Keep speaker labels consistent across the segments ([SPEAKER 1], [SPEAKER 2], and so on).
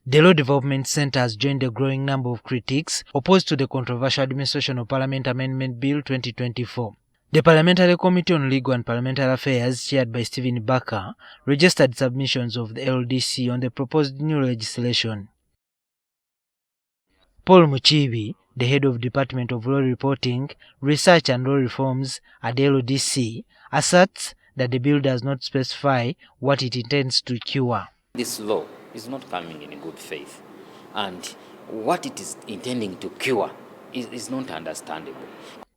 [SPEAKER 1] The Law Development Centre has joined a growing number of critics opposed to the controversial Administration of Parliament Amendment Bill 2024. The Parliamentary Committee on Legal and Parliamentary Affairs, chaired by Stephen Barker, registered submissions of the LDC on the proposed new legislation. Paul Muchibi, the head of Department of Law Reporting, Research and Law Reforms at the LDC, asserts that the bill does not specify what it intends to cure.
[SPEAKER 2] This law is not coming in good faith, and what it is intending to cure is not understandable.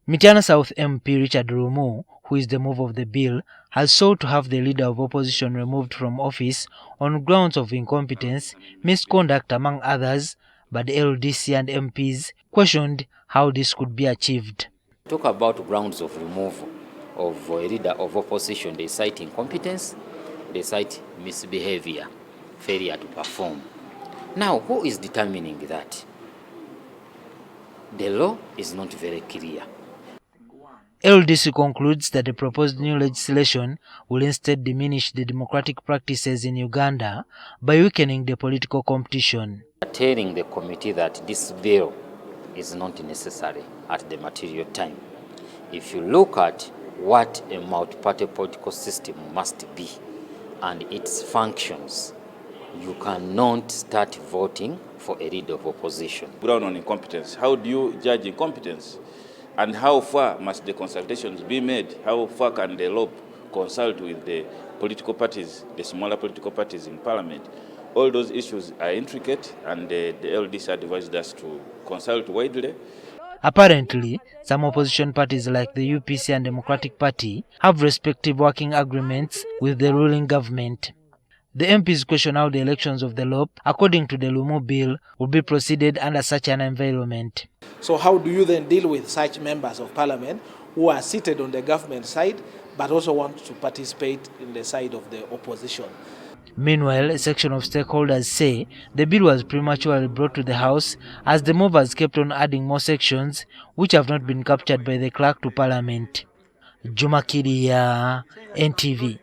[SPEAKER 1] Mityana South MP Richard Lumu, who is the mover of the bill, has sought to have the leader of opposition removed from office on grounds of incompetence, misconduct among others, but the LDC and MPs questioned how this could be achieved.
[SPEAKER 2] Talk about grounds of removal of a leader of opposition. They cite incompetence, they cite misbehavior, failure to perform. Now, who is determining that? The law is not very clear.
[SPEAKER 1] LDC concludes that the proposed new legislation will instead diminish the democratic practices in Uganda by weakening the political competition.
[SPEAKER 2] Telling the committee that this bill is not necessary at the material time. If you look at what a multi-party political system must be and its functions, you cannot start voting for a leader of opposition.
[SPEAKER 3] Ground on incompetence. How do you judge incompetence? And how far must the consultations be made? How far can the law consult with the political parties, the smaller political parties in Parliament? All those issues are intricate, and the LDC advised us to consult widely.
[SPEAKER 1] Apparently, some opposition parties like the UPC and Democratic Party have respective working agreements with the ruling government. The MPs question how the elections of the law, according to the Lumu bill, will be proceeded under such an environment.
[SPEAKER 4] So how do you then deal with such members of parliament who are seated on the government side but also want to participate in the side of the opposition?
[SPEAKER 1] Meanwhile, a section of stakeholders say the bill was prematurely brought to the House as the movers kept on adding more sections which have not been captured by the clerk to Parliament. Juma Kirya, NTV.